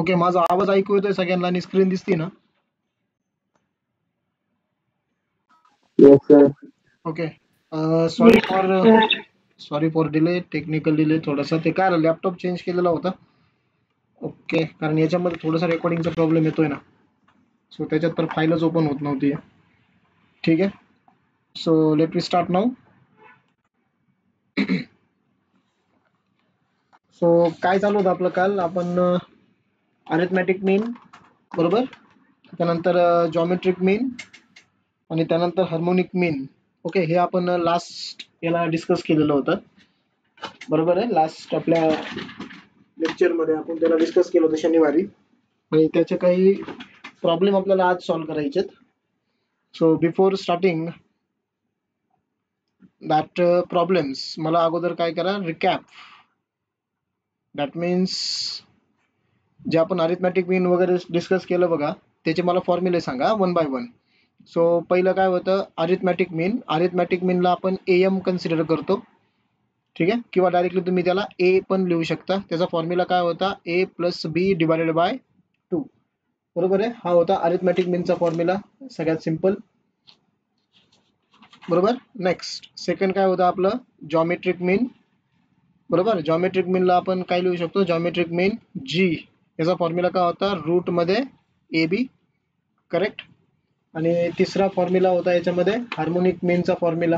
Okay, माझा आवाज ऐकू येतोय सगळ्यांना आणि स्क्रीन दिसते ना? Yes, sir. Okay. Sorry for delay, technical delay थोडासा. ते काय लॅपटॉप चेंज केलेला होता. ओके, कारण याच्यामध्ये थोडासा रेकॉर्डिंगचा प्रॉब्लेम येतोय ना, सो त्याच्यात तर फाईलच ओपन होत नव्हती. ठीक आहे, so let we start now. So काय चालू होतं आपलं काल? आपण अरिथमॅटिक मीन, बरोबर, त्यानंतर जॉमेट्रिक मीन आणि त्यानंतर हार्मोनिक मीन. ओके, हे आपण लास्ट याला डिस्कस केलेलं होतं, बरोबर आहे. लास्ट आपल्या लेक्चरमध्ये आपण त्याला डिस्कस केलं होतं शनिवारी, आणि त्याचे काही प्रॉब्लेम आपल्याला आज सॉल्व्ह करायचे. So before starting that problems, मला अगोदर काय करा, रिकॅप. दॅट मीन्स जे आपण अरिथमॅटिक मीन वगैरे डिस्कस केलं बघा, त्याचे मला फॉर्म्युले सांगा वन बाय वन. सो पहिलं काय होतं, अरिथमॅटिक मीन. अरिथमॅटिक मीनला आपण AM कन्सिडर करतो, ठीक आहे, किंवा डायरेक्टली तुम्ही त्याला ए पण लिहू शकता. त्याचा फॉर्म्युला काय होता, A+B डिवायडेड बाय 2, बरोबर आहे. हा होता अरिथमॅटिक मीनचा फॉर्म्युला, सगळ्यात सिंपल, बरोबर. नेक्स्ट सेकंड काय होतं आपलं, जॉमेट्रिक मीन, बरोबर. जॉमेट्रिक मीनला आपण काय लिहू शकतो, जॉमेट्रिक मीन G. याचा फॉर्म्युला काय होता, रूट मध्ये AB, करेक्ट. आणि तिसरा फॉर्म्युला होता याच्यामध्ये हार्मोनिक मीनचा फॉर्म्युला,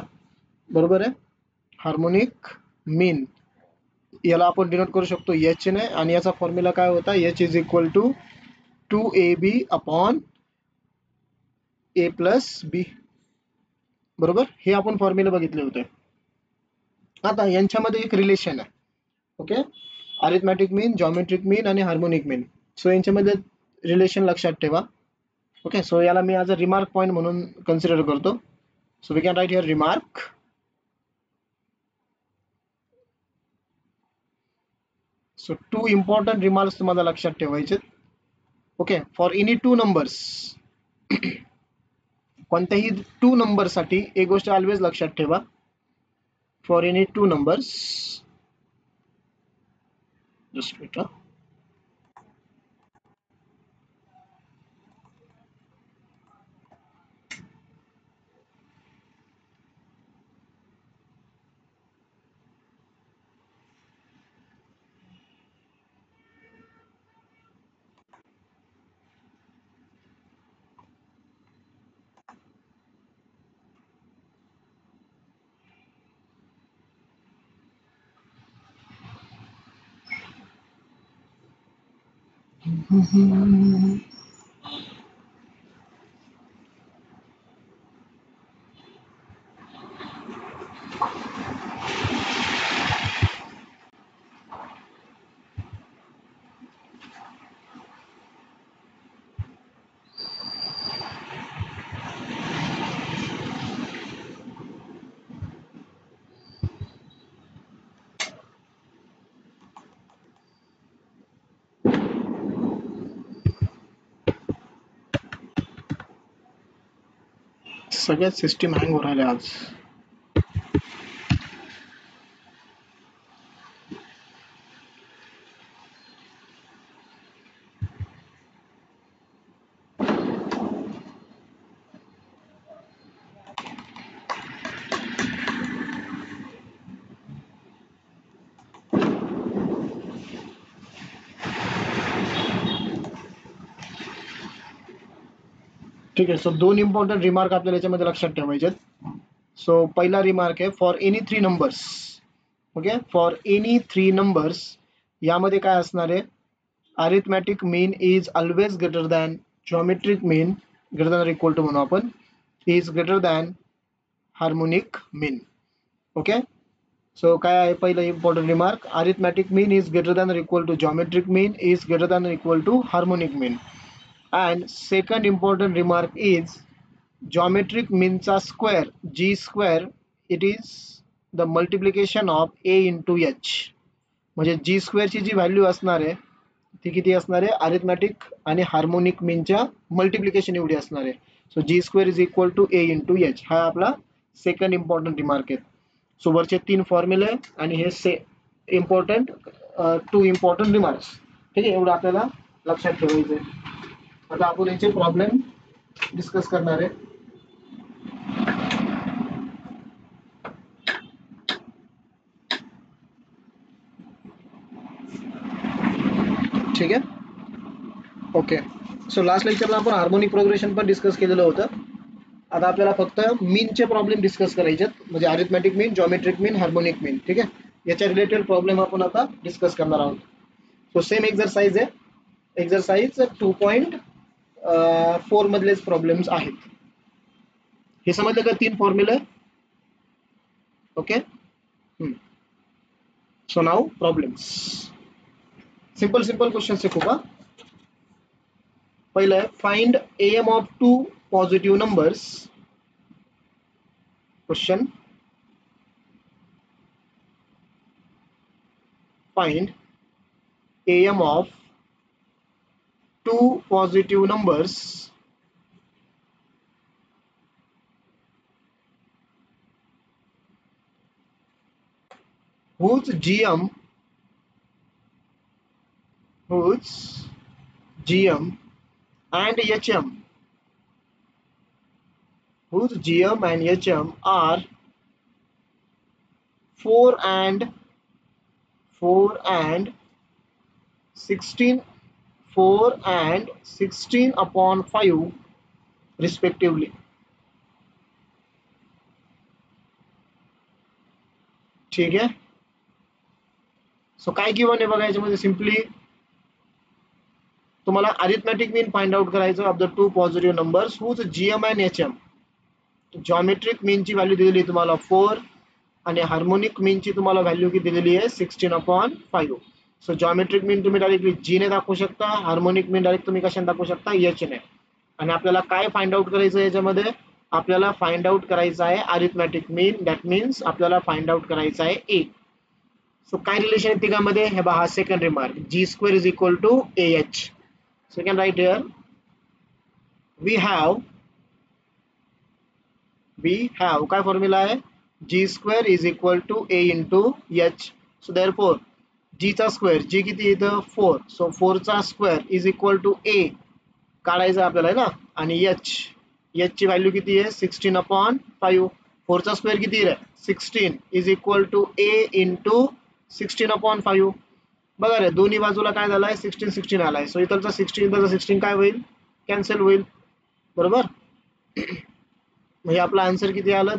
बरोबर आहे. हार्मोनिक मीन याला आपण डिनोट करू शकतो H ने, आणि याचा फॉर्म्युला काय होता, H is equal to 2AB upon A+B, बरोबर. हे आपण फॉर्म्युला बघितले होते. आता यांच्यामध्ये एक रिलेशन आहे, okay. Arithmetic mean, geometric mean आणि हार्मोनिक मीन. सो यांच्यामध्ये रिलेशन लक्षात ठेवा, ओके. सो याला मी ॲज अ रिमार्क पॉईंट म्हणून कन्सिडर करतो. So we can write here remark. So 2 important remarks तुम्हाला लक्षात ठेवायचे, ओके. फॉर एनी 2 नंबर्स, कोणत्याही 2 नंबरसाठी एक गोष्ट ऑलवेज लक्षात ठेवा, for any 2 numbers, just wait. सगळ्यात सिस्टीम हँग हो राहिले आज. ठीक आहे. सो 2 इम्पॉर्टंट रिमार्क आपल्याला याच्यामध्ये लक्षात ठेवायचे. सो पहिला रिमार्क आहे, for any 3 numbers, okay. For any 3 numbers, यामध्ये काय असणार आहे, arithmetic mean is always greater than geometric mean, greater than equal to म्हणू आपण, is greater than harmonic mean, okay. So काय आहे पहिलं important remark, arithmetic mean is greater than equal to geometric mean is greater than equal to harmonic mean. And second important remark is geometric meanचा square, G square, it is the multiplication of A into H. म्हणजे G square ची जी value असणार आहे ती किती असणार आहे, arithmetic आणि हार्मोनिक मीनच्या मल्टिप्लिकेशन एवढी असणार आहे. So G square is equal to A into H. हा आपला सेकंड इम्पॉर्टंट रिमार्क आहे. सो वरचे 3 फॉर्म्युले आणि हे इम्पॉर्टंट 2 इम्पॉर्टंट रिमार्क्स, ठीक आहे. एवढं आपल्याला लक्षात ठेवायचं आहे. आता आपण याचे प्रॉब्लेम डिस्कस करणार आहे. ठीक आहे, ओके. सो लास्ट लेक्चरला आपण हार्मोनिक प्रोग्रेशन पण डिस्कस केलेलं होतं. आता आपल्याला फक्त मीनचे प्रॉब्लेम डिस्कस करायचे आहेत, म्हणजे arithmetic mean, geometric mean, harmonic मीन. ठीक आहे, याच्या रिलेटेड प्रॉब्लेम आपण आता डिस्कस करणार आहोत. सो सेम एक्झरसाइज आहे, एक्झरसाइज 2.4 मधलेच प्रॉब्लेम्स आहेत. हे समजलं का? 3 फॉर्म्युले. Okay. So now problems. Simple question आहे खूप. पहिलं आहे, find AM of 2 positive numbers. Question, find AM of 2 positive numbers whose GM and HM are 4 and 16 upon 5 respectively. ठीक आहे. सो काय गिवन आहे बघा, याच्यामध्ये सिम्पली तुम्हाला अरिथमॅटिक मीन फाइंड आउट करायचं of the 2 positive numbers whose GM and HM. Geometric मीनची value दिलेली आहे तुम्हाला 4 आणि हार्मोनिक मीनची तुम्हाला व्हॅल्यू किती दिलेली आहे 16 अपॉन 5. सो जॉमेट्रिक मीन तुम्ही डायरेक्टली G ने दाखवू शकता, हार्मोनिक मीन डायरेक्ट तुम्ही कशाने दाखवू शकता, H ने. आणि आपल्याला काय फाइंड आउट करायचं आहे याच्यामध्ये, आपल्याला फाइंड आउट करायचं आहे अरिथमॅटिक मीन. दॅट मीन्स आपल्याला फाइंड आउट करायचं आहे A. सो काय रिलेशन आहे तिघांमध्ये, हे पहा, second remark, G² is equal to AH. So we can write here, we have काय फॉर्म्युला आहे, G² is equal to A into H. So therefore G चा स्क्वेअर, G किती येतं 4, so 4 चा square is equal to A काढायचं आपल्याला आहे ना, आणि H ची व्हॅल्यू किती आहे 16 अपॉन 5. 4 चा स्क्वेअर किती आहे 16 is equal to A into 16 upon 5. बघा रे, दोन्ही बाजूला काय झालाय 16 आलाय. सो इथलचा 16 काय होईल, कॅन्सल होईल, बरोबर. म्हणजे आपला आन्सर किती आलं,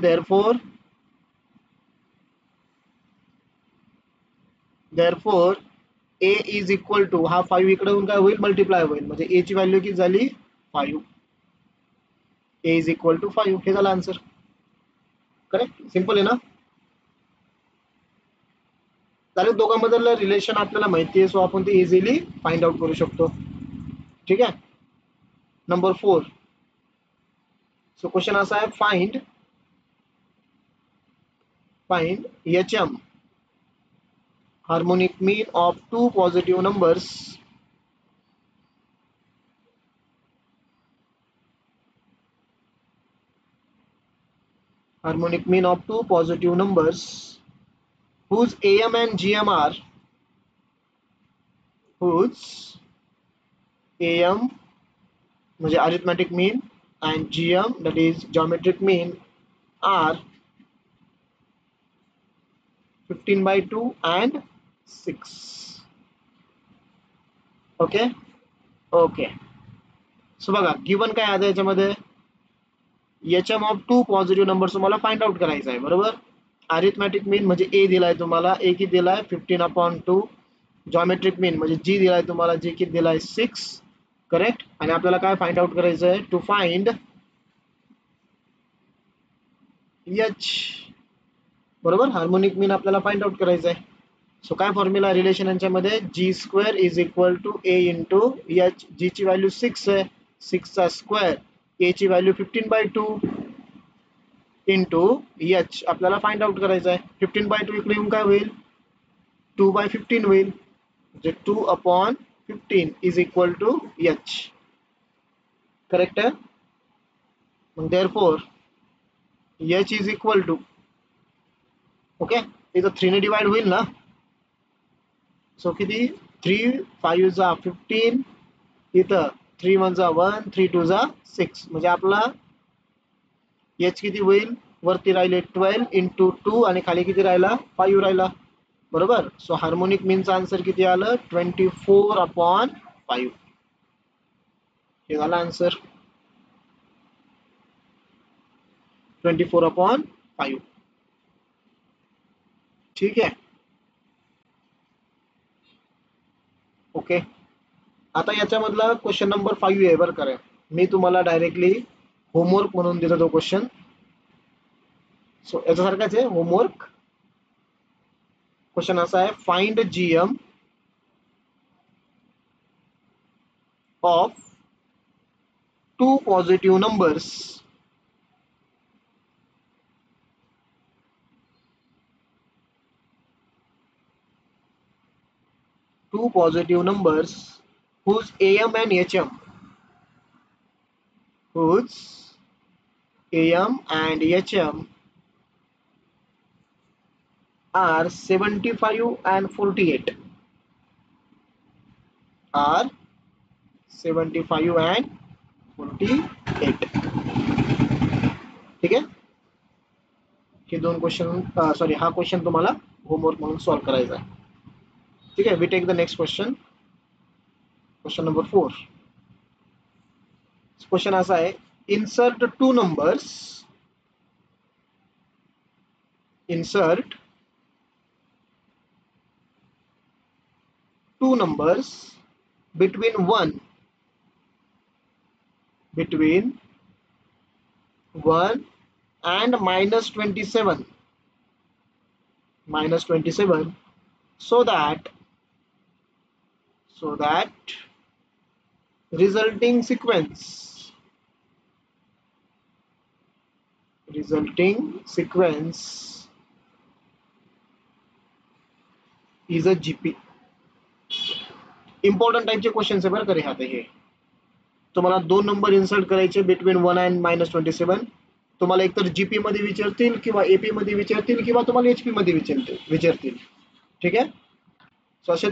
therefore A is equal to, हा 5 इकडे होऊन काय होईल, मल्टिप्लाय होईल, म्हणजे A ची व्हॅल्यू किती झाली 5. A इज इक्वल टू 5, हे झालं आन्सर. करेक्ट, सिंपल आहे ना. डायरेक्ट दोघांमधलं रिलेशन आपल्याला माहिती आहे, सो आपण ते इझिली फाइंड आउट करू शकतो. ठीक आहे. नंबर 4. सो क्वेश्चन असा आहे, find HM, harmonic mean of 2 positive numbers whose AM and GM are, whose AM म्हणजे arithmetic mean and GM that is geometric mean are 15/2 and 6. Okay. So बघा, given काय आहे याच्यामध्ये, HM ऑफ 2 पॉझिटिव्ह नंबर्स तुम्हाला find out करायचं आहे, बरोबर. Arithmetic मीन म्हणजे A दिलाय तुम्हाला, A किती दिलाय 15/2. जॉमेट्रिक मीन म्हणजे G दिलाय तुम्हाला, G किती दिलाय 6. करेक्ट. आणि आपल्याला काय फाइंड आउट करायचं आहे, टू फाइंड H, बरोबर. हार्मोनिक मीन आपल्याला फाइंड आउट करायचं आहे. सो काय फॉर्म्युला रिलेशन यांच्यामध्ये, G² is equal to A into H. G ची व्हॅल्यू 6 आहे, 6 चा स्क्वेअर, A ची व्हॅल्यू 15/2 इंटू H आपल्याला फाइंड आउट करायचं आहे. 15/2 इकडे येऊन काय होईल 2/15 होईल, म्हणजे 2/15 is equal to H. Correct आहे. मग therefore H is equal to, okay, इथं 3 ने डिवाइड होईल ना. सो किती, 3 5 15 इथं 3 1 जा 1 3 2 जा 6 म्हणजे आपला h किती होईल, वरती राहिले 12 इंटू 2 आणि खाली किती राहिला 5 राहिला, बरोबर. सो हार्मोनिक मीनचा आन्सर किती आलं 24/5 हे झाला आन्सर 24/5. ठीक आहे. ओके, आता याच्यामधला क्वेश्चन नंबर 5 आहे बरं करा. मी तुम्हाला डायरेक्टली होमवर्क म्हणून देतो तो क्वेश्चन. सो याच्यासारखाच आहे होमवर्क. क्वेश्चन असा आहे, find GM of two positive numbers whose AM and HM are 75 and 48 are 75 and 48. ठीक आहे. हे दोन क्वेश्चन सॉरी हा क्वेश्चन तुम्हाला होमवर्क म्हणून सॉल्व्ह करायचा आहे. ठीक आहे. We take the next question. Question number 4. Question असा आहे, insert two numbers between 1 and -27 so that resulting sequence is a GP. Important टाइपचे क्वेश्चन आहे बरं का रे. आता हे तुम्हाला दोन नंबर इन्सर्ट करायचे बिटवीन 1 and -27. तुम्हाला एकतर जीपी मध्ये विचारतील किंवा एपी मध्ये विचारतील किंवा तुम्हाला एचपी मध्ये विचारतील. ठीक आहे. सो असे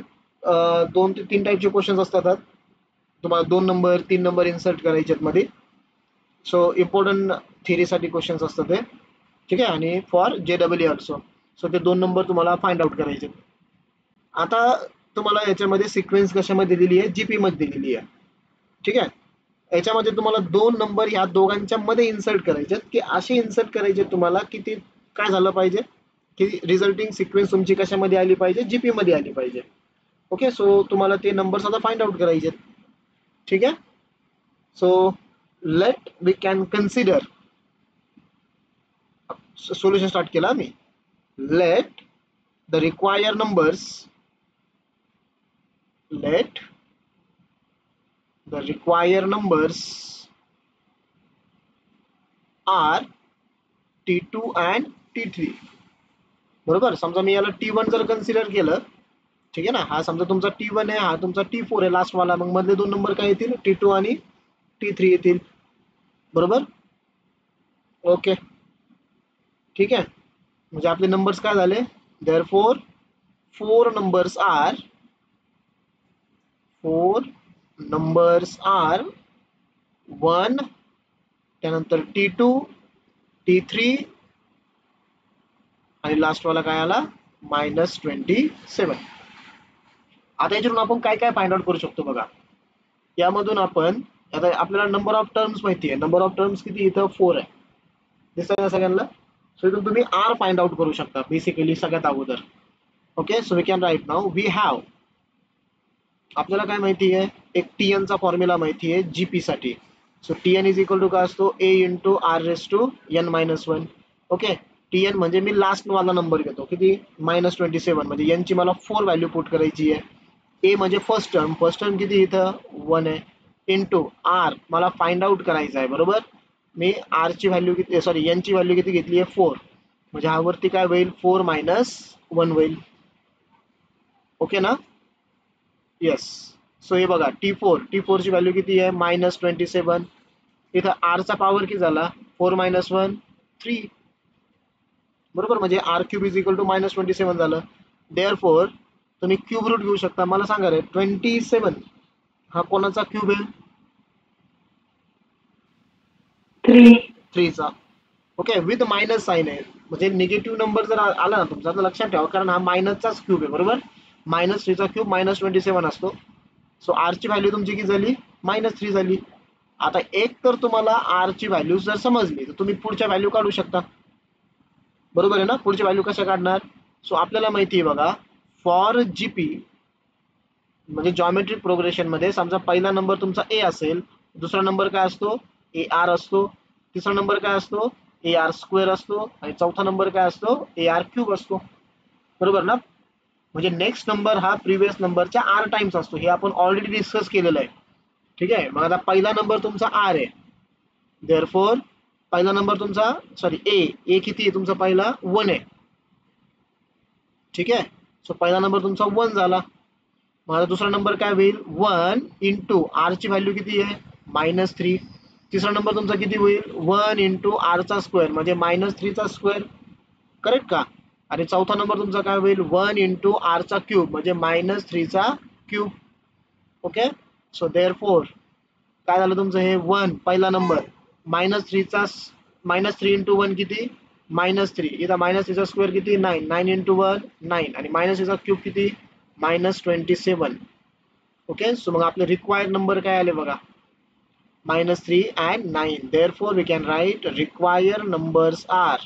2 ते 3 टाइपचे क्वेश्चन असतात. तुम्हाला 2 नंबर 3 नंबर इन्सर्ट करायचे मध्ये. सो इम्पॉर्टंट थिअरीसाठी क्वेश्चन्स असतात ते. ठीक आहे. आणि फॉर JEE ऑल्सो. सो ते 2 नंबर तुम्हाला फाइंड आउट करायचे. आता तुम्हाला याच्यामध्ये सिक्वेन्स कशामध्ये दिलेली आहे, जीपी मध्ये दिलेली आहे. ठीक आहे. याच्यामध्ये तुम्हाला 2 नंबर ह्या दोघांच्या मध्ये इन्सर्ट करायचे, की असे इन्सर्ट करायचे तुम्हाला की ते काय झालं पाहिजे की रिझल्टिंग सिक्वेन्स तुमची कशामध्ये आली पाहिजे, जीपी मध्ये आली पाहिजे. ओके. सो तुम्हाला ते नंबर्स आता फाइंड आउट करायचे. ठीक आहे. So let we can consider. Solution start केला मी. Let the require numbers are T2 and T3. बरोबर. समजा मी याला T1 जर कन्सिडर केलं, ठीक आहे ना, हा समजा तुमचा T1 आहे, हा तुमचा T4 आहे लास्ट वाला, मग मधले 2 नंबर काय येतील, T2 आणि T3 येतील. बरोबर. ओके. ठीक आहे. म्हणजे आपले नंबर्स काय झाले, देअरफॉर 4 numbers are 1, त्यानंतर T2 T3 आणि लास्ट वाला काय आला -27. आता याच्यावरून आपण काय काय फाइंड आउट करू शकतो बघा. यामधून आपण आता आपल्याला नंबर ऑफ टर्म्स माहिती आहे. नंबर ऑफ टर्म्स किती इथं 4 आहे, दिसतंय ना सगळ्यांना. सो इथून तुम्ही आर फाइंड आउट करू शकता बेसिकली सगळ्यात अगोदर. Okay. So we can write now we have, आपल्याला काय माहिती आहे, एक TN चा फॉर्म्युला माहिती आहे जीपी साठी. So TN is equal to काय असतो, A into R⁻n−1. Okay. TN म्हणजे मी लास्ट वाला नंबर घेतो, किती -27, म्हणजे n ची मला 4 व्हॅल्यू पुट करायची आहे. A म्हणजे फर्स्ट टर्म किती इथं 1 आहे, इंटू R मला फाइंड आउट करायचं आहे. बरोबर. मी R ची व्हॅल्यू किती, सॉरी n ची व्हॅल्यू किती घेतली आहे 4, म्हणजे हा वरती काय होईल 4 - 1 होईल. ओके ना. येस. सो हे बघा T4 ची व्हॅल्यू किती आहे -27. इथं R चा पॉवर किती झाला 4 - 1 3. बरोबर. म्हणजे R³ इज इक्वल टू -27 झालं. देअरफॉर तुम्ही क्यूब रूट घेऊ शकता. मला सांगा रे 27 हा कोणाचा क्यूब आहे? 3. 3 चा. ओके, विथ मायनस साइन आहे, म्हणजे निगेटिव्ह नंबर जर आला ना तुमचा तर लक्षात ठेवा, कारण हा मायनसचाच क्यूब आहे. बरोबर, -3 चा क्यूब -27 असतो. सो आर ची व्हॅल्यू तुमची किती झाली? -3 झाली. आता एक तर तुम्हाला आर ची व्हॅल्यू जर समजली तर तुम्ही पुढच्या व्हॅल्यू काढू शकता. बरोबर आहे ना? पुढची व्हॅल्यू कशा काढणार? सो आपल्याला माहिती आहे बघा, फॉर जीपी म्हणजे जॉमेट्रिक प्रोग्रेशन मध्ये समजा पहिला नंबर तुमचा ए असेल, दुसरा नंबर काय असतो? ए आर असतो, तिसरा नंबर काय असतो? ए आर स्क्वेअर असतो, आणि चौथा नंबर काय असतो? ए आर क्यूब असतो. बरोबर ना? म्हणजे नेक्स्ट नंबर हा प्रिव्हियस नंबरच्या आर टाइम्स असतो, हे आपण ऑलरेडी डिस्कस केलेलं आहे. ठीक आहे, मग आता पहिला नंबर तुमचा आर आहे, देअरफॉर पहिला नंबर तुमचा सॉरी ए किती आहे तुमचा? पहिला 1 आहे. ठीक आहे, सो पहिला नंबर तुमचा 1 झाला. मग आता दुसरा नंबर काय होईल? 1 इंटू आर ची व्हॅल्यू किती आहे? -3. तिसरा नंबर तुमचा किती होईल? 1 इंटू आर चा स्क्वेअर म्हणजे -3 चा स्क्वेअर. करेक्ट का? आणि चौथा नंबर तुमचा काय होईल? 1 इंटू आर चा क्यूब म्हणजे -3 चा क्यूब. ओके, सो देअरफॉर काय झालं तुमचं? हे 1 पहिला नंबर, -3 चा -3 इंटू 1 किती? -3. इथं -3 चा स्क्वेअर किती? 9. 9 इंटू 1 9, आणि -3 चा क्यूब किती? -27. ओके, सो मग आपले रिक्वायर्ड नंबर काय आले बघा? -3 and 9. Therefore we can write required numbers are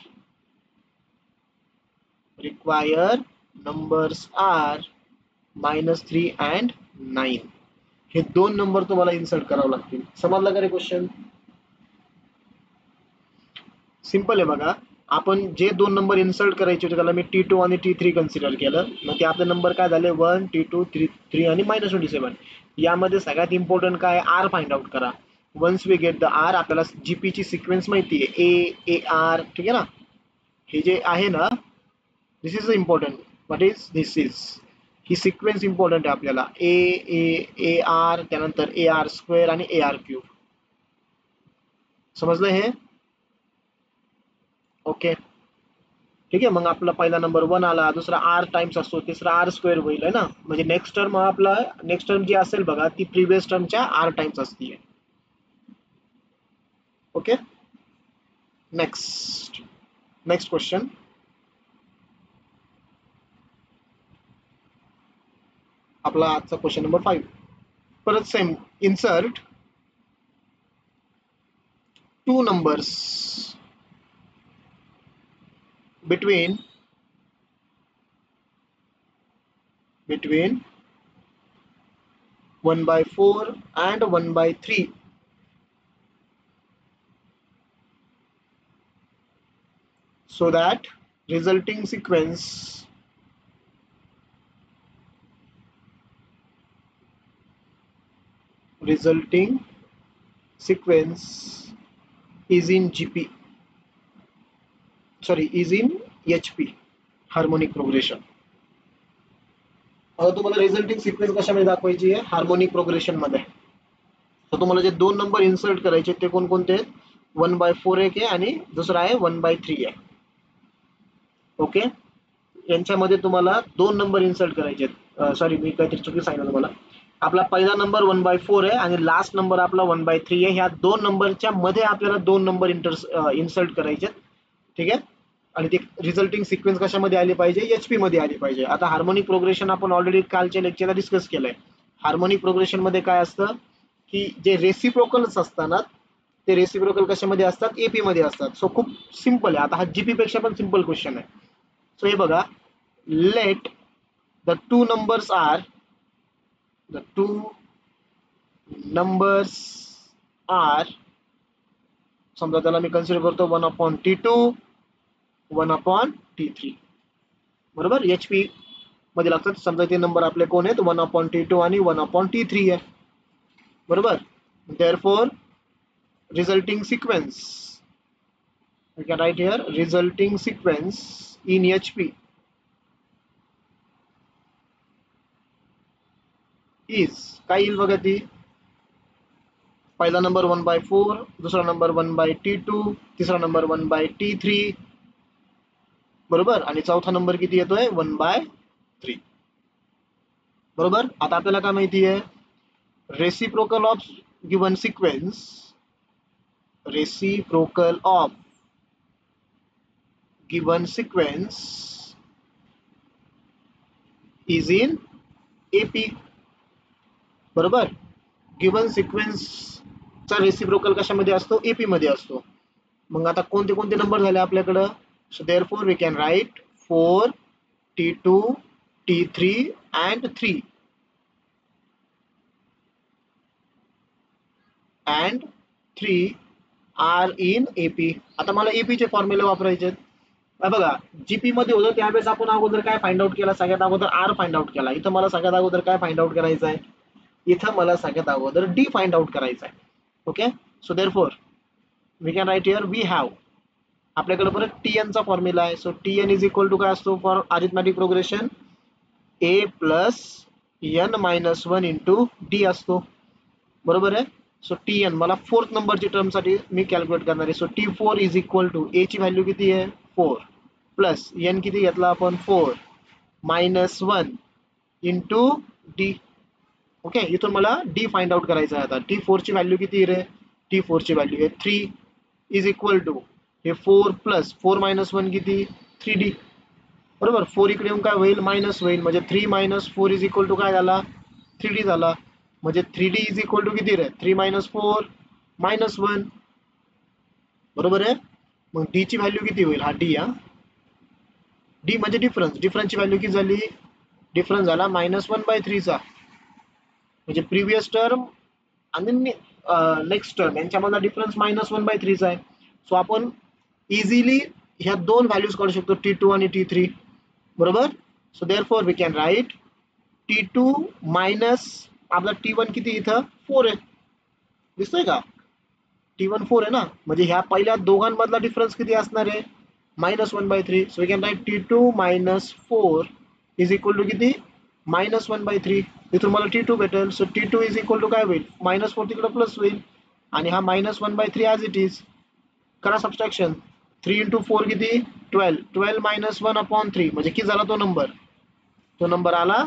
-3 and 9. हे दोन नंबर तुम्हाला इन्सर्ट करावं लागतील. समजलं का रे क्वेश्चन? सिंपल आहे बघा. आपण जे दोन नंबर इन्सर्ट करायचे होते त्याला मी T2 आणि T3 कन्सिडर केलं. मग ते आपले नंबर काय झाले? 1 T2 3 आणि -27. यामध्ये सगळ्यात इम्पॉर्टंट काय? आर फाइंड आउट करा. Once we get the R, आपल्याला जीपी ची सिक्वेन्स माहिती आहे, ए आर. ठीक आहे ना? हे जे आहे ना, this is important. What is this? Is he sequence important आहे आपल्याला. ए आर, त्यानंतर ए आर स्क्वेअर आणि ए आर क्यूब. समजलं हे? ओके, ठीक आहे. मग आपला पहिला नंबर 1 आला, दुसरा आर टाइम्स असतो, तिसरा आर स्क्वेअर होईल आहे ना. म्हणजे नेक्स्ट टर्म आपला नेक्स्ट टर्म जी असेल बघा ती प्रिव्हियस टर्मच्या आर टाइम्स असते. Okay, next question. आपला आजचा क्वेश्चन नंबर 5. परत same, insert 2 numbers between 1/4 and 1/3, so that resulting sequence is in GP, sorry, is in HP, harmonic progression. आता तुम्हाला रिझल्टिंग सिक्वेन्स कशामध्ये दाखवायची आहे? हार्मोनिक प्रोग्रेशन मध्ये. तर तुम्हाला जे दोन नंबर इन्सर्ट करायचे ते कोणकोणते आहेत? 1/4 एक आहे आणि दुसरा आहे 1/3 आहे. ओके, यांच्यामध्ये तुम्हाला दोन नंबर इन्सर्ट करायचे आहेत. सॉरी, मी काहीतरी चुकी सांगितलं तुम्हाला. आपला पहिला नंबर 1/4 आहे आणि लास्ट नंबर आपला 1/3 आहे. ह्या दोन नंबरच्या मध्ये आपल्याला दोन नंबर इन्सर्ट करायचे. ठीक आहे, आणि ते रिझल्टिंग सिक्वेन्स कशामध्ये आली पाहिजे? एचपी मध्ये आली पाहिजे. आता हार्मोनिक प्रोग्रेशन आपण ऑलरेडी कालच्या लेक्चरला डिस्कस केलंय. हार्मोनिक प्रोग्रेशन मध्ये काय असतं की जे रेसिप्रोकल्स असतात ते रेसिप्रोकल कशामध्ये असतात? एपी मध्ये असतात. सो खूप सिंपल आहे. आता हा जीपी पेक्षा पण सिंपल क्वेश्चन आहे. सो हे बघा, let the two numbers are, समजा त्याला मी कन्सिडर करतो 1/T2, 1/T3. बरोबर, एचपी मध्ये लागतात. समजा ते नंबर आपले कोण आहेत? 1/T2 आणि 1/T3 आहे. बरोबर, therefore resulting sequence, we can write here resulting sequence in HP is, काय येईल बघा ती? पहिला नंबर 1/4, दुसरा नंबर 1/T2, तिसरा नंबर 1/T3. बरोबर, आणि चौथा नंबर किती येतोय? 1/3. बरोबर, आता आपल्याला काय माहिती आहे? reciprocal of given sequence, reciprocal of given sequence is in AP. बरोबर. गिवन सिक्वेन्सचा रेसिप्रोकल कशामध्ये असतो? AP मध्ये असतो. मग आता कोणते कोणते नंबर झाले आपल्याकडं? So therefore we can write 4, T2, T3 and 3 and 3 are in AP. आता मला AP चे फॉर्म्युले वापरायचे आहेत. बघा, जीपी मध्ये होतं त्यावेळेस आपण अगोदर काय फाइंड आउट केला? सगळ्यात अगोदर आर फाइंड आउट केला. इथं मला सगळ्यात अगोदर काय फाइंड आउट करायचं आहे? इथं मला सगळ्यात अगोदर डी फाइंड आउट करायचा आहे. Okay, so therefore we can write here we have, आपल्याकडे परत टीएन चा फॉर्म्युला आहे. So TN is equal to काय असतो for arithmetic progression? A plus N minus 1 into D असतो. बरोबर आहे. सो टीएन मला फोर्थ नंबरची टर्मसाठी मी कॅल्क्युलेट करणार आहे. So T4 is equal to a ची व्हॅल्यू किती आहे? 4 प्लस एन किती घेतला आपण? 4 मायनस 1 इंटू डी. ओके, इथून मला डी फाइंड आउट करायचं आहे. आता T4 ची व्हॅल्यू किती रे? T4 ची व्हॅल्यू आहे 3 इज इक्वल टू हे 4 प्लस 4 मायनस 1 किती? 3D. बरोबर. 4 इकडे येऊन काय होईल? मायनस होईल. म्हणजे 3 मायनस 4 इज इक्वल टू काय झाला? 3D झाला. म्हणजे 3D इज इक्वल टू किती रे? 3 मायनस 4 मायनस 1. बरोबर आहे. मग डी ची व्हॅल्यू किती होईल? हा डी, हा डी म्हणजे डिफरन्स. डिफरन्सची व्हॅल्यू किती झाली? डिफरन्स झाला -1/3 चा. म्हणजे प्रिव्हियस टर्म आणि नेक्स्ट टर्म यांच्यामधला डिफरन्स -1/3 चा आहे. सो आपण इझिली ह्या दोन व्हॅल्यूज काढू शकतो, T2 आणि T3. बरोबर. So therefore we can write T2 minus आपला T1 किती? इथं 4 आहे. दिसतोय का? T1 4 आहे ना. म्हणजे ह्या पहिल्या दोघांमधला डिफरन्स किती असणार आहे? -1/3. So we can write T2 minus 4 is equal to किती? -1/3. इथून मला T2 भेटेल. So T2 is equal to काय होईल? -4 तिकडे प्लस होईल आणि हा -1/3 ॲज इट इज. करा सबस्ट्रॅक्शन. 3 इंटू 4 किती? 12. 12 मायनस 1/3 म्हणजे किती झाला तो नंबर? तो नंबर आला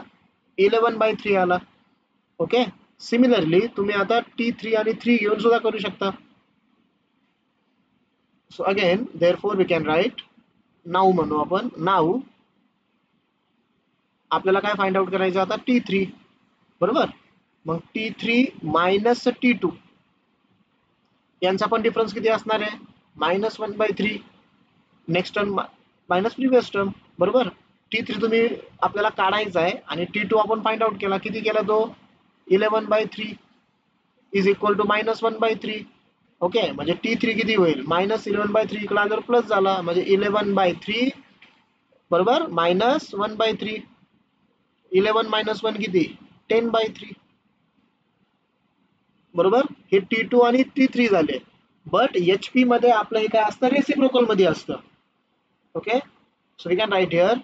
11/3 आला. ओके. सिमिलरली तुम्ही आता T3 आणि 3 घेऊन सुद्धा करू शकता. So again therefore we can write now म्हणू आपण. नाऊ आपल्याला काय फाइंड आउट करायचं आता? T3. बरोबर. मग T3 मायनस T2 यांचा पण डिफरन्स किती असणार आहे? -1/3. Next term minus previous term. बरोबर. T3 तुम्ही आपल्याला काढायचा आहे आणि T2 आपण फाइंड आउट केला. किती केला तो? 11/3 इज इक्वल टू -1/3. ओके, म्हणजे T3 किती होईल? -11/3 इकडे आल्यावर प्लस झाला म्हणजे 11/3. बरोबर. -1/3. 11 मायनस 1 किती? 10/3. बरोबर. हे T2 आणि T3 झाले. बट HP मध्ये आपलं हे काय असतं? रेसिप्रोकल मध्ये असतं. Okay. So we can write here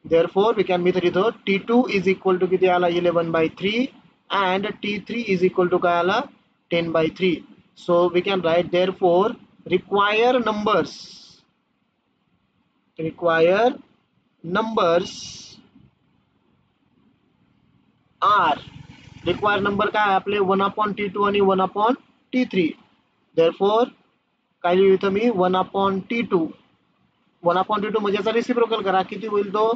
therefore we can मी तर इथं T2 इज इक्वल टू किती आला? 11/3 and T3 is equal to काय आला? 10/3. So we can write therefore require numbers are. Require number काय आपले? 1/T2 आणि 1/T3. देअरफॉर काय लिहू इथं मी? 1/T2. 1/T2 म्हणजे याचा रेसिप्रोकल करा. किती होईल तो?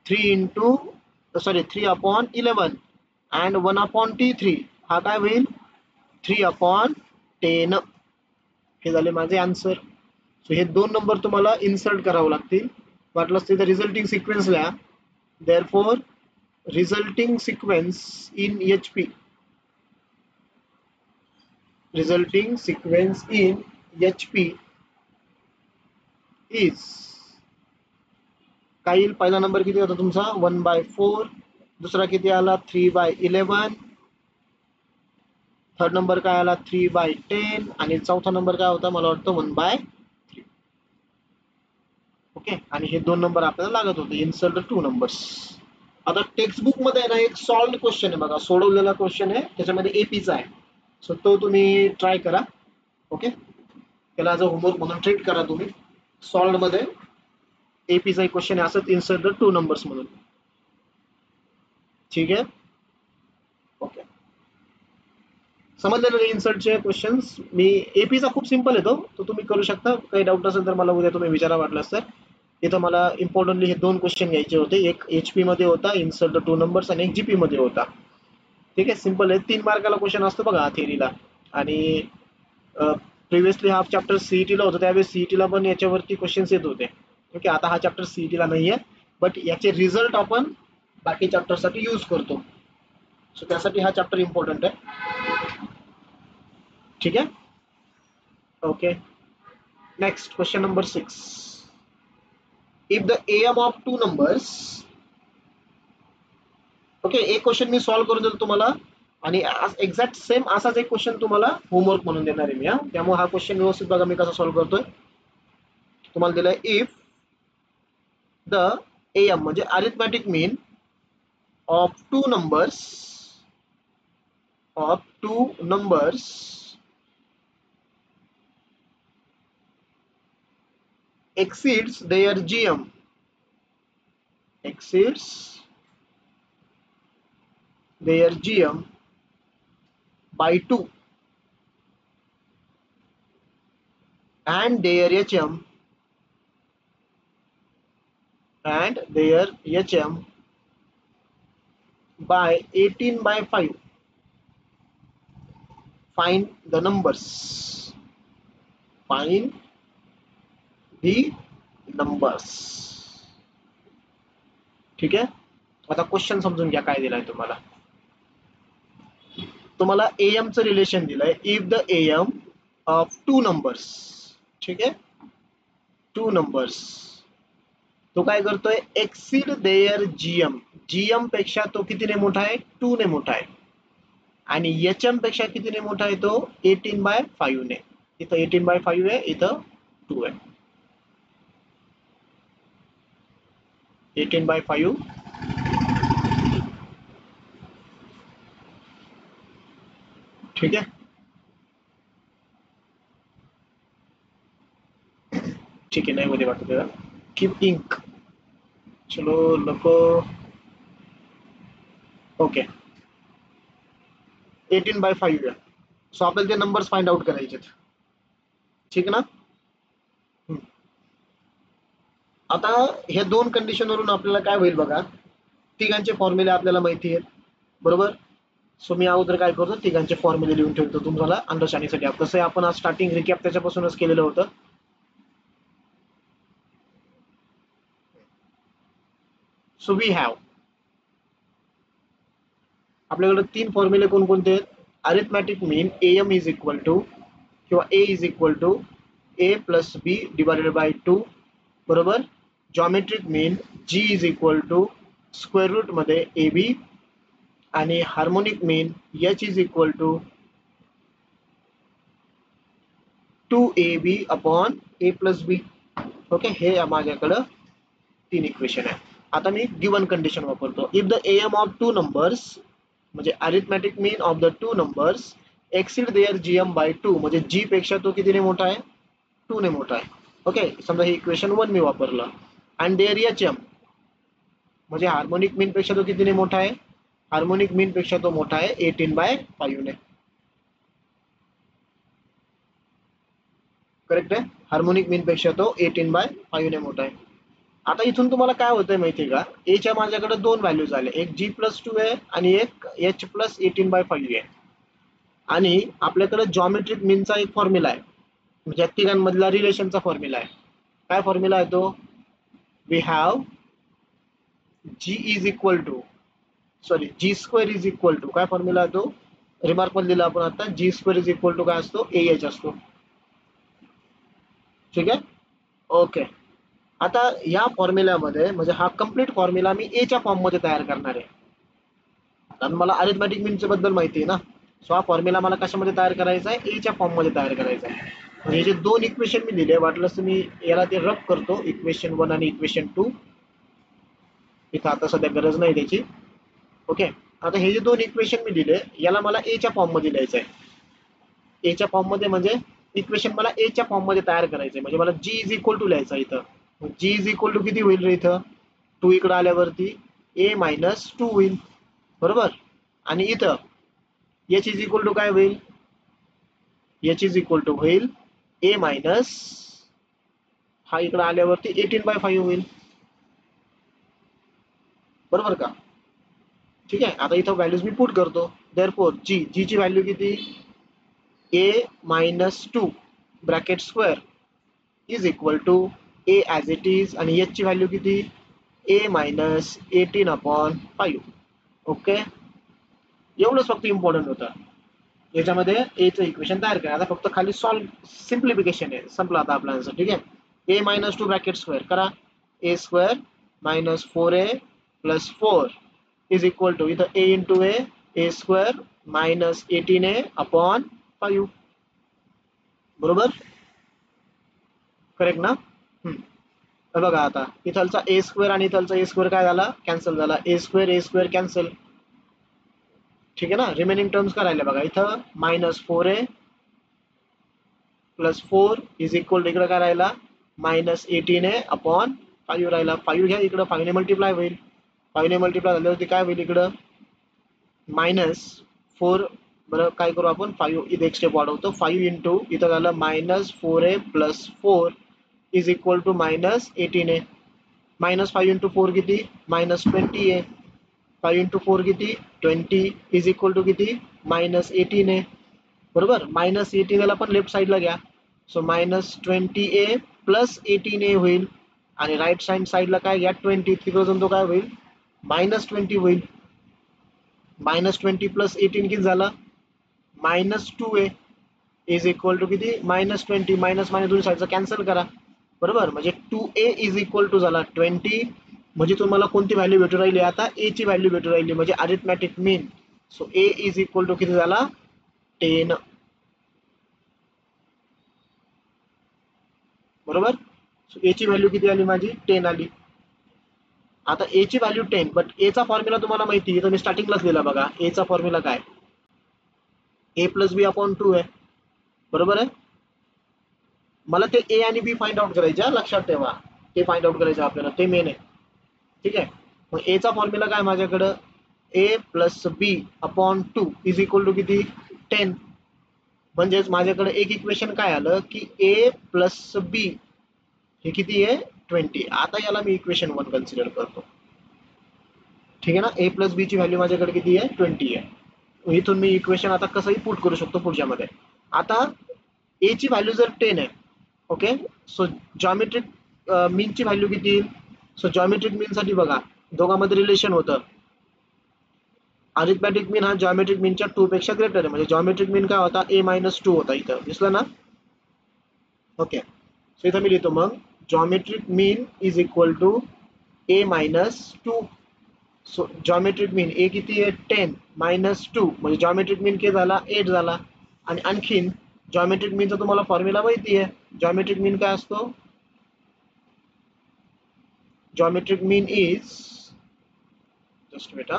3/11 अँड 1/T3 हा काय होईल? 3/10. हे झाले माझे आन्सर. सो हे दोन नंबर तुम्हाला इन्सर्ट करावं लागतील. वाटलंच तिथे रिझल्टिंग सिक्वेन्स लिहा. Therefore resulting sequence in HP is काय येईल? पहिला नंबर किती होता तुमचा? 1/4. दुसरा किती आला? 3/11. थर्ड नंबर काय आला? 3/10 आणि चौथा नंबर काय होता? मला वाटतं 1/3. ओके. आणि हे दोन नंबर आपल्याला लागत होते. Insert 2 numbers. आता टेक्स्ट बुक मध्ये ना एक सॉल्व्ड क्वेश्चन आहे बघा, सोडवलेला क्वेश्चन आहे, त्याच्यामध्ये एपीचा आहे. सो तो तुम्ही ट्राय करा. ओके. त्याला ॲज अ होमवर्क म्हणून ट्रीट करा तुम्ही. सॉल्व्ड मध्ये एपीचा एक क्वेश्चन आहे, असंच इन्सर्ट 2 नंबर्स म्हणून. ठीक आहे. ओके. समजलेलं इन्सर्टचे क्वेश्चन्स. मी एपीचा खूप सिंपल येतो, तो तुम्ही करू शकता. काही डाऊट असेल तर मला उद्या तुम्ही विचारा वाटलास तर. इथं मला इम्पॉर्टंटली हे 2 क्वेश्चन घ्यायचे होते. एक HP मध्ये होता इन्सर्ट द 2 नंबर्स आणि एक GP मध्ये होता. ठीक आहे, सिंपल आहे. 3 मार्काला क्वेश्चन असतो बघा थिअरीला. आणि प्रिव्हियसली हा चॅप्टर सीईटीला होता, त्यावेळेस सीईटीला पण याच्यावरती क्वेश्चन्स येत होते. ओके, आता हा चॅप्टर सीईटीला नाहीये, बट याचे रिझल्ट आपण बाकी चॅप्टरसाठी यूज करतो. सो त्यासाठी हा चॅप्टर इम्पॉर्टंट आहे. ठीक आहे, okay. Next question number 6. If the AM of 2 numbers. Okay, एक क्वेश्चन मी सॉल्व्ह करून देतो तुम्हाला आणि एक्झॅक्ट सेम असाच एक क्वेश्चन तुम्हाला होमवर्क म्हणून देणार आहे मी. त्यामुळे हा क्वेश्चन व्यवस्थित बघा मी कसा सॉल्व्ह करतोय. तुम्हाला दिलाय इफ द AM म्हणजे arithmetic mean of two numbers exceeds their GM by 2 and their HM by 18/5. Find the numbers. ठीक आहे, आता क्वेश्चन समजून घ्या काय दिलाय तुम्हाला. तुम्हाला AM चं रिलेशन दिलंय. If the AM of 2 numbers. ठीक आहे, 2 नंबर्स. तो काय करतोय, एक्सीड देअर GM पेक्षा तो कितीने मोठा आहे, 2 ने मोठा आहे. आणि HM पेक्षा कितीने मोठा आहे तो, 18/5 ने. इथं 18/5 आहे, इथं 2 आहे. 18/5. ठीक है, ठीक है, नहीं मुझे बात करेगा. Keep ink. चलो नको. ओके, 18/5 आहे. सो आपल्याला ते नंबर्स फाइंड आउट करायचे. ठीक आहे ना. आता ह्या 2 कंडिशन वरून आपल्याला काय होईल बघा. तिघांचे फॉर्म्युले आपल्याला माहिती आहेत, बरोबर. सो मी अगोदर काय करतो, तिघांचे फॉर्म्युले लिहून ठेवतो तुम्हाला अंडरस्टँडिंगसाठी. तसं आपण आज स्टार्टिंग रिकॅप त्याच्यापासूनच केलेलं होतं. सो वी हॅव, आपल्याकडे 3 फॉर्म्युले कोणकोणते आहेत. Arithmetic mean AM is equal to किंवा A is equal to A plus B divided by 2, बरोबर. Geometric mean G is equal to square root मध्ये AB आणि harmonic mean H is equal to 2AB upon A plus B. Okay, हे माझ्याकडं 3 equation आहे. आता मी given condition वापरतो. If the AM of 2 numbers म्हणजे arithmetic mean of the 2 numbers exceed there GM bye 2 म्हणजे G पेक्षा तो कितीने मोठा आहे, 2 ने मोठा आहे. ओके, समजा हे इक्वेशन 1 मी वापरलं. आणि देअर HM म्हणजे हार्मोनिक मीन पेक्षा तो कितीने मोठा आहे, हार्मोनिक मीन पेक्षा तो मोठा आहे 18/5 ने. करेक्ट आहे, हार्मोनिक मीन पेक्षा तो 18/5 ने मोठा आहे. आता इथून तुम्हाला काय होतंय माहितीये का, एच्या माझ्याकडे 2 व्हॅल्यूज आले, एक G+2 आहे आणि एक H+18/5 आहे. आणि आपल्याकडे जॉमेट्रिक मीनचा एक फॉर्म्युला आहे, म्हणजे तिघांमधला रिलेशनचा फॉर्म्युला आहे. काय फॉर्म्युला आहे तो, we have G is equal to G² is equal to, काय फॉर्म्युला आहे तो, रिमार्क मध्ये दिला आपण आता, G² इज इक्वल टू काय असतो, AH असतो. ठीक आहे, ओके. आता या फॉर्म्युल्यामध्ये म्हणजे हा कंप्लीट फॉर्म्युला मी A च्या फॉर्म मध्ये तयार करणार आहे, कारण मला अरिथमॅटिक मीनच्या बद्दल माहिती आहे ना. सो हा फॉर्म्युला मला कशामध्ये तयार करायचा आहे, A च्या फॉर्म मध्ये तयार करायचा आहे. म्हणजे जे 2 इक्वेशन मी दिले, वाटलंच तर मी याला ते रब करतो, इक्वेशन 1 आणि इक्वेशन 2. इथं आता सध्या गरज नाही त्याची. ओके, आता हे जे 2 इक्वेशन मी दिले याला मला A च्या फॉर्म मध्ये लिहायचं आहे. A च्या फॉर्म मध्ये म्हणजे इक्वेशन मला A च्या फॉर्म मध्ये तयार करायचं आहे, म्हणजे मला G इज इक्वल टू लिहायचं इथं. G इज इक्वल टू किती होईल रे इथं, 2 इकडे आल्यावरती A - 2 होईल, बरोबर. आणि इथं H इज इक्वल टू काय होईल, एच इज इक्वल टू होईल ए मायनस हा इकडे आल्यावरती 18/5 होईल, बरोबर का? ठीक आहे. आता इथं व्हॅल्यूज मी पुट करतो. देअरफॉर जी ची व्हॅल्यू किती, a minus 2 bracket square is equal to a as it is, आणि एच ची व्हॅल्यू किती, ए मायनस 18/5. ओके, एवढंच फक्त इम्पॉर्टंट होतं. याच्यामध्ये एचं इक्वेशन तयार करा. आता फक्त खाली सॉल्व सिम्प्लिफिकेशन आहे, संपला आता आपला आन्सर. ठीक आहे. ए मायनस 2 ब्रॅकेट स्क्वेअर करा, a square minus 4a plus 4 is equal to इथं a into a square minus 18a/5. बरोबर, करेक्ट ना? तर बघा आता इथलचा ए स्क्वेअर आणि इथलचा ए स्क्वेअर काय झाला, कॅन्सल झाला. A square cancel. ठीक आहे ना. रिमेनिंग टर्म्स काय राहिल्या बघा, इथं minus 4a plus 4 is equal to इकडे काय राहिला, मायनस 18a/5 राहिला. 5 घ्या इकडं, 5 ने मल्टिप्लाय होईल. 5 ने मल्टिप्लाय झाल्यावरती काय होईल इकडं, मायनस 4. बरं काय करू आपण, 5 इथे एक स्टेप वाढवतो. 5 इंटू इथं झालं minus 4a plus 4 is equal to minus 18a. Minus 5 into 4 किती, मायनस 20a. 5 इंटू 4 किती, 20 इज इक्वल टू किती, मायनस 18a. बरोबर, मायनस 18a पण लेफ्ट साईडला घ्या. So minus 20a plus 18a होईल, आणि राईट हँड साईडला काय घ्या, 20. तिकडे जाऊन तो काय होईल, मायनस 20 होईल. मायनस 20 प्लस 18 किती झालं, minus 2a is equal to किती, मायनस 20. मायनस मायनस दोन्ही साईडचा कॅन्सल करा. बरोबर, म्हणजे 2a इज इक्वल टू झाला 20. म्हणजे तुम्हाला कोणती व्हॅल्यू भेटू राहिली, आता ए ची व्हॅल्यू भेटू राहिली, म्हणजे arithmetic mean. So A is equal to किती झाला, 10. बरोबर, सो ए ची व्हॅल्यू किती आली माझी, 10 आली. आता ए ची व्हॅल्यू 10, बट ए चा फॉर्म्युला तुम्हाला माहिती आहे, तर मी स्टार्टिंगलाच दिला बघा. ए चा फॉर्म्युला काय, ए प्लस बी अपॉन 2 आहे. बरोबर आहे. मला ते ए आणि बी फाइंड आउट करायचे, लक्षात ठेवा. ते फाइंड आउट करायचं आपल्याला, ते मेन आहे. ठीक आहे. मग ए चा फॉर्म्युला काय माझ्याकडं, a plus b upon 2 is equal to किती, 10. म्हणजेच माझ्याकडे एक इक्वेशन काय आलं की ए प्लस बी हे किती आहे, 20. आता याला मी इक्वेशन 1 कन्सिडर करतो. ठीक आहे ना. ए प्लस बी ची व्हॅल्यू माझ्याकडे किती आहे, 20 आहे. इथून मी इक्वेशन आता कसंही पुट करू शकतो पुढच्यामध्ये. आता ए ची व्हॅल्यू जर 10 आहे, ओके, सो जॉमेट्रिक मीन ची व्हॅल्यू किती येईल. सो जॉमेट्रिक मीन साठी बघा, दोघांमध्ये रिलेशन होतं. अरिथमॅटिक मीन हा जॉमेट्रिक मीनच्या 2 पेक्षा ग्रेटर आहे. म्हणजे जॉमेट्रिक मीन काय होता, ए मायनस 2 होता. इथं दिसलं ना. ओके, सो इथं मी लिहितो मग, geometric mean is equal to a minus 2. So geometric mean a किती आहे, 10 मायनस 2, म्हणजे जॉमेट्रिक मीन के झाला, 8 झाला. आणि आणखीन जॉमेट्रिक मीनचा तुम्हाला फॉर्म्युला माहिती आहे. जॉमेट्रिक मीन काय असतो, जॉमेट्रिक मीन इज, जस्ट बेटा,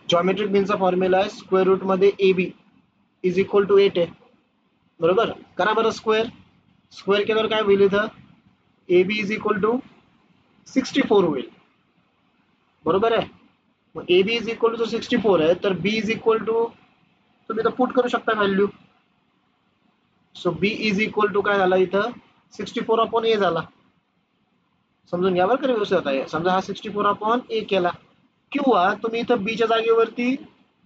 जॉमेट्रिक मीनचा फॉर्म्युला आहे स्क्वेअर रूट मध्ये A B is equal to 8 आहे. बरोबर, करा बरं स्क्वेअर. स्क्वेअर केल्यावर काय होईल, इथं A B is equal to 64 होईल. बरोबर आहे. मग A B is equal to 64 आहे, तर बी इज इक्वल टू तुम्ही तर पुट करू शकता value. So B is equal to काय झाला इथं, 64 अपॉन ए झाला. समजून घ्या बरं का व्यवस्थित आहे. समजा हा 64 अपॉन ए केला, किंवा तुम्ही इथं बीच्या जागेवरती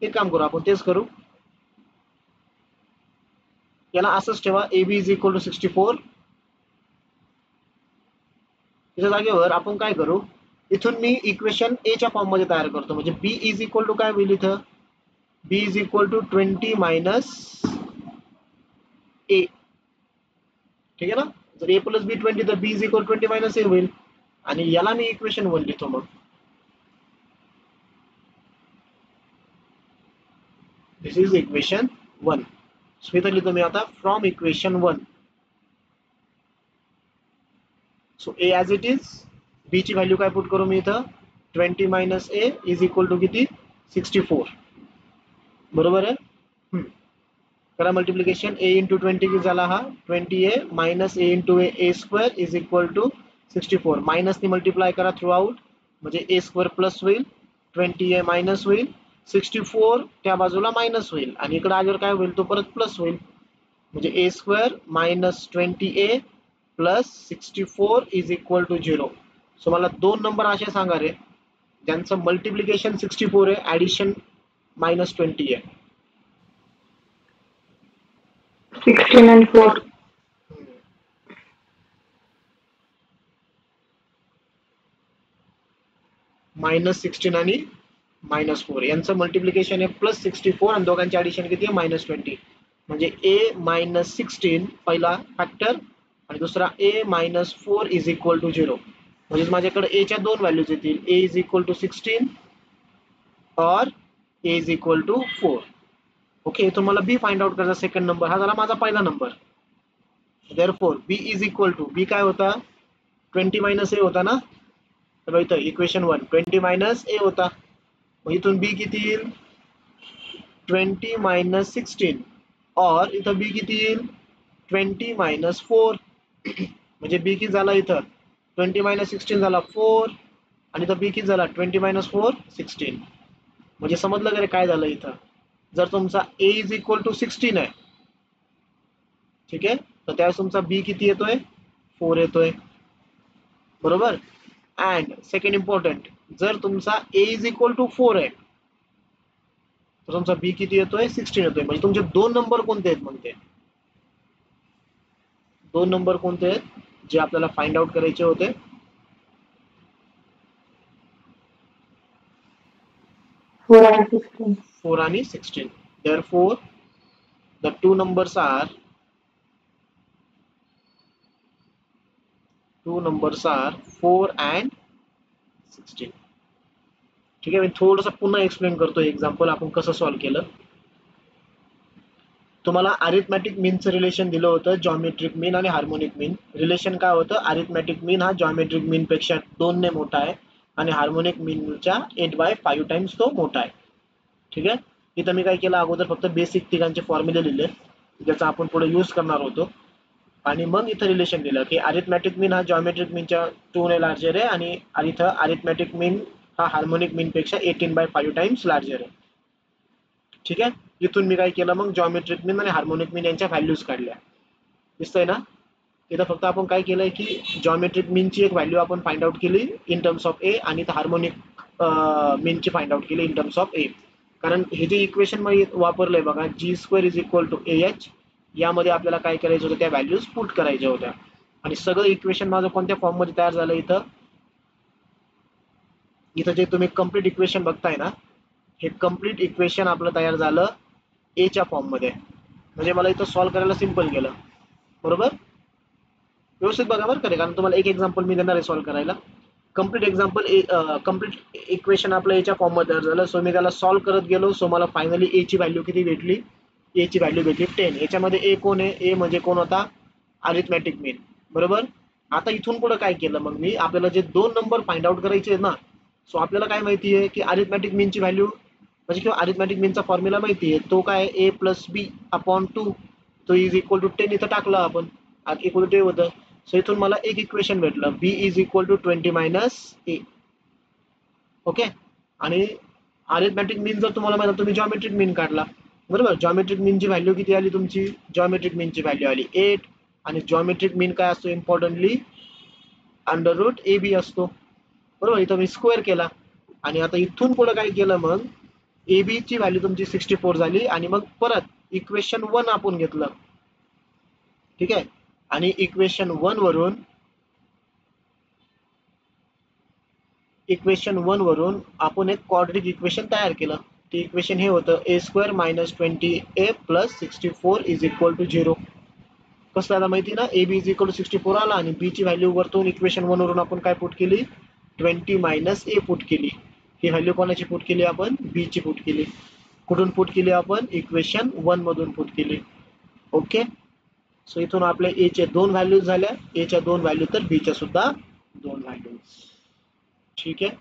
एक काम करू, आपण तेच करू. याला असंच ठेवा, A B is equal to 64. त्याच्या जागेवर आपण काय करू, इथून मी इक्वेशन ए च्या फॉर्म मध्ये तयार करतो. म्हणजे बी इज इक्वल टू काय होईल इथं, बी इज इक्वल टू 20 मायनस ए. ठीक आहे ना. जर ए प्लस बी 20, तर बी इज इक्वल 20 मायनस ए होईल. आणि याला मी इक्वेशन 1 लिहितो. मग दिस इज इक्वेशन 1. सो इथं लिहितो मी आता from equation 1. So a as it is, b ची व्हॅल्यू काय पुट करू मी इथं 20 minus a is equal to किती 64. बरोबर आहे. करा मल्टिप्लिकेशन. ए इंटू 20 किती झाला हा 20a minus a into a square is equal to 64. मायनसने मल्टिप्लाय करा थ्रू आउट म्हणजे ए स्क्वेअर प्लस होईल 20a मायनस होईल 64 त्या बाजूला मायनस होईल आणि इकडे आल्यावर काय होईल तो परत प्लस होईल म्हणजे a square minus 20a plus 64 is equal to 0. So मला दोन नंबर असे सांगा रे ज्यांचं मल्टिप्लिकेशन 64 आहे ऍडिशन मायनस 20 आहे. 16 and 4. मायनस 16 आणि मायनस 4 यांचं मल्टिप्लिकेशन आहे प्लस 64 आणि दोघांची ऍडिशन किती आहे मायनस 20 म्हणजे ए मायनस 16 पहिला फॅक्टर आणि दुसरा ए मायनस 4 इज इक्वल टू 0. म्हणजे माझ्याकडे ए च्या दोन व्हॅल्यूज येतील ए इज इक्वल टू 16 और a is equal to 4. Okay इथून मला बी फाइंड आउट करायचा सेकंड नंबर. हा झाला माझा पहिला number. Therefore b is equal to b काय होता 20 मायनस ए होता ना. तर इथं इक्वेशन 1 20 मायनस ए होता मग इथून बी किती येईल 20 मायनस 16 और इथं बी किती येईल 20 मायनस 4 म्हणजे बी किती झाला इथं 20 मायनस 16 झाला 4 आणि इथं बी किती झाला 20 मायनस 4 16. म्हणजे समजलं का रे काय झालं इथं. जर तुमचा ए इज इक्वल टू 16 आहे ठीक आहे तर त्यावेळेस तुमचा बी किती येतोय 4 येतोय. बरोबर. अँड सेकंड इम्पॉर्टंट जर तुमचा ए इज इक्वल टू 4 आहे तर तुमचा बी किती येतोय 16 येतोय. म्हणजे तुमचे दोन नंबर कोणते आहेत मग ते दोन नंबर कोणते आहेत जे आपल्याला फाइंड आउट करायचे होते 4 and 16. 4 आणि 16. Therefore the two numbers are 4 and 16. ठीक आहे मी थोडंसं पुन्हा एक्सप्लेन करतो एक्झाम्पल आपण कसं सॉल्व्ह केलं. तुम्हाला अरिथमॅटिक मीनचं रिलेशन दिलं होतं जॉमेट्रिक मीन आणि हार्मोनिक मीन. रिलेशन काय होतं अरिथमॅटिक मीन हा जॉमेट्रिक मीन पेक्षा 2 ने मोठा आहे आणि हार्मोनिक मीनच्या 8/5 टाइम्स तो मोठा आहे. ठीक आहे. इथं मी काय केलं अगोदर फक्त बेसिक तिघांचे फॉर्म्युले लिहिले ज्याचा आपण पुढे यूज करणार होतो आणि मग इथं रिलेशन दिलं की अरिथमॅटिक मीन हा जॉमेट्रिक मीनच्या 2 ने लार्जर आहे आणि इथं अरिथमॅटिक मीन हा हार्मोनिक मीन पेक्षा 18/5 टाइम्स लार्जर आहे. ठीक आहे. इथून मी काय केलं मग जॉमेट्रिक मीन आणि हार्मोनिक मीन यांच्या व्हॅल्यूज काढल्या. दिसतंय ना. इथं फक्त आपण काय केलंय की जॉमेट्रिक मीनची एक व्हॅल्यू आपण फाइंड आउट केली इन टर्म्स ऑफ ए आणि हार्मोनिक मीनची फाइंड आउट केली इन टर्म्स ऑफ ए. कारण हे जे इक्वेशन मध्ये वापरलंय बघा G square is equal to a H यामध्ये आपल्याला काय करायचं होतं त्या व्हॅल्यूज पुट करायच्या होत्या आणि सगळं इक्वेशन माझं कोणत्या फॉर्म मध्ये तयार झालं इथं इथं जे तुम्ही कम्प्लीट इक्वेशन बघताय ना हे कम्प्लीट इक्वेशन आपलं तयार झालं ए च्या फॉर्म मध्ये. म्हणजे मला इथं सॉल्व्ह करायला सिंपल गेलं. बरोबर. व्यवस्थित बघा बरं का कारण तुम्हाला एक एक्झाम्पल मी देणार आहे सॉल्व्ह करायला. कम्प्लीट एक्झाम्पल कम्प्लीट इक्वेशन आपलं एच्या फॉर्म मध्ये तयार झालं. सो मी त्याला सॉल्व्ह करत गेलो सो मला फायनली ए ची व्हॅल्यू किती भेटली ए ची व्हॅल्यू भेटली 10. याच्यामध्ये ए कोण आहे ए म्हणजे कोण होता अरिथमॅटिक मीन. बरोबर. आता इथून पुढे काय केलं मग मी आपल्याला जे दोन नंबर फाइंड आउट करायचे आहेत ना सो आपल्याला काय माहिती आहे की अरिथमॅटिक मीनची व्हॅल्यू म्हणजे किंवा अरिथमॅटिक मीनचा फॉर्म्युला माहिती आहे तो काय ए प्लस बी अपॉन 2 तो इज इक्वल टू 10 इथं टाकला आपण इक्वल टू 10 होतं. सो इथून मला एक इक्वेशन भेटलं b is equal to 20 minus a. Okay. आणि अरिथमॅटिक मीन जर तुम्हाला माहिती तुम्ही जॉमेट्रिक मीन काढला. बरोबर. जॉमेट्रिक मीनची व्हॅल्यू किती आली तुमची जॉमेट्रिक मीनची व्हॅल्यू आली 8 आणि जॉमेट्रिक मीन काय असतो importantly under root A B असतो. बरोबर. इथं मी स्क्वेअर केला आणि आता इथून पुढे काय केलं मग ए बी ची व्हॅल्यू तुमची 64 झाली आणि मग परत इक्वेशन 1 आपण घेतलं. ठीक आहे. आणि इक्वेशन 1 वरून आपण एक क्वाड्रिक इक्वेशन तयार केलं. ते इक्वेशन हे होतं a square minus 20a plus 64 is equal to 0. कसं आला माहिती ना a B is equal to 64 आला आणि बी ची व्हॅल्यू वरतून इक्वेशन 1 वरून आपण काय पुट केली 20 मायनस ए पुट केली. ही व्हॅल्यू कोणाची पुट केली आपण बी ची पुट केली. कुठून पुट केली आपण इक्वेशन 1 मधून पुट केली. ओके, सो इथून आपल्या ए चे 2 व्हॅल्यूज झाल्या, ए च्या 2 व्हॅल्यू तर बी च्या सुद्धा 2 व्हॅल्यूज. ठीक आहे.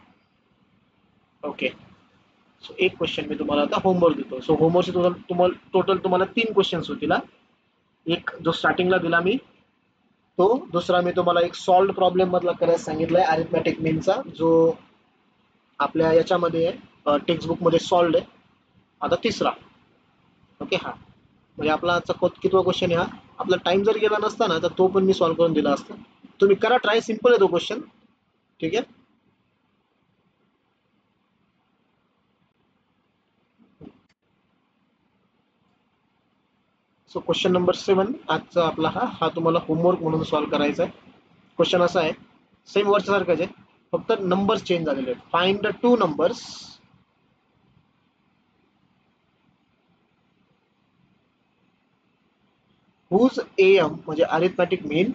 ओके, सो एक क्वेश्चन मी तुम्हाला आता होमवर्क देतो. सो होमवर्क टोटल तुम्हाला 3 क्वेश्चन्स होतील. एक जो स्टार्टिंगला दिला मी तो, दुसरा मी तुम्हाला एक सॉल्ड प्रॉब्लेम मधला करायला सांगितलाय अरिथमॅटिक मीनचा, जो आपल्या याच्यामध्ये टेक्स्ट बुक मध्ये सॉल्ड आहे. आता तिसरा. ओके, हा म्हणजे आपला आजचा कितवा क्वेश्चन आहे हा. आपला टाइम जर गेला नसता ना तर तो पण मी सॉल्व्ह करून दिला असता. तुम्ही करा ट्राय, सिंपल आहे तो क्वेश्चन. ठीक आहे. सो क्वेश्चन नंबर 7 आजचा आपला हा तुम्हाला होमवर्क म्हणून सॉल्व्ह करायचा आहे. क्वेश्चन असा आहे, सेम वरच्या सारखंच आहे, फक्त नंबर्स चेंज झालेले आहेत. Find the 2 numbers whose AM म्हणजे arithmetic mean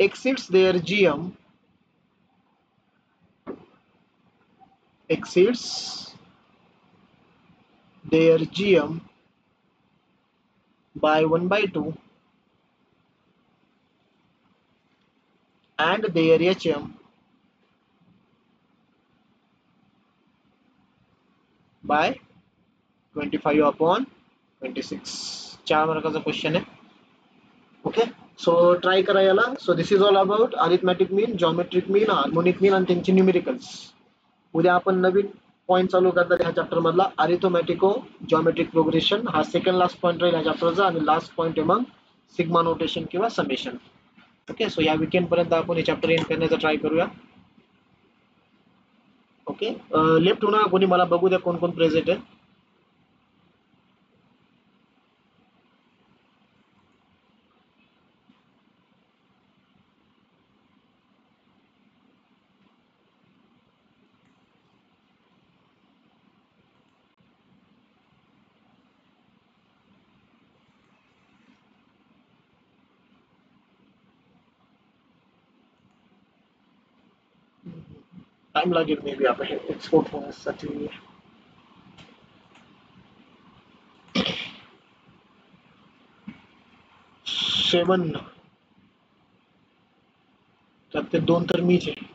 exceeds their GM by 1/2 and their HM by 25/26. 4 मार्काचा क्वेश्चन आहे. ओके, सो ट्राय करा याला. So this is all about arithmetic mean, geometric mean, harmonic mean आणि त्यांचे numericals. उद्या आपण नवीन point चालू करतात ह्या चॅप्टर मधला, अरिथमॅटिको जॉमेट्रिक प्रोग्रेशन. हा सेकंड लास्ट पॉईंट राहील ह्या चॅप्टरचा, आणि लास्ट पॉईंट आहे मग सिग्मा नोटेशन किंवा समेशन. ओके, सो या वीकेंड पर्यंत आपण हे चॅप्टर एंड करण्याचा ट्राय करूया. ओके, लेफ्ट होऊ नका कोणी, मला बघू द्या कोण कोण प्रेझेंट आहे. टाइम लागेल मे बी आपण एक्सपोर्ट होण्यासाठी. सेवन त्यात ते 2 तर मीच आहे.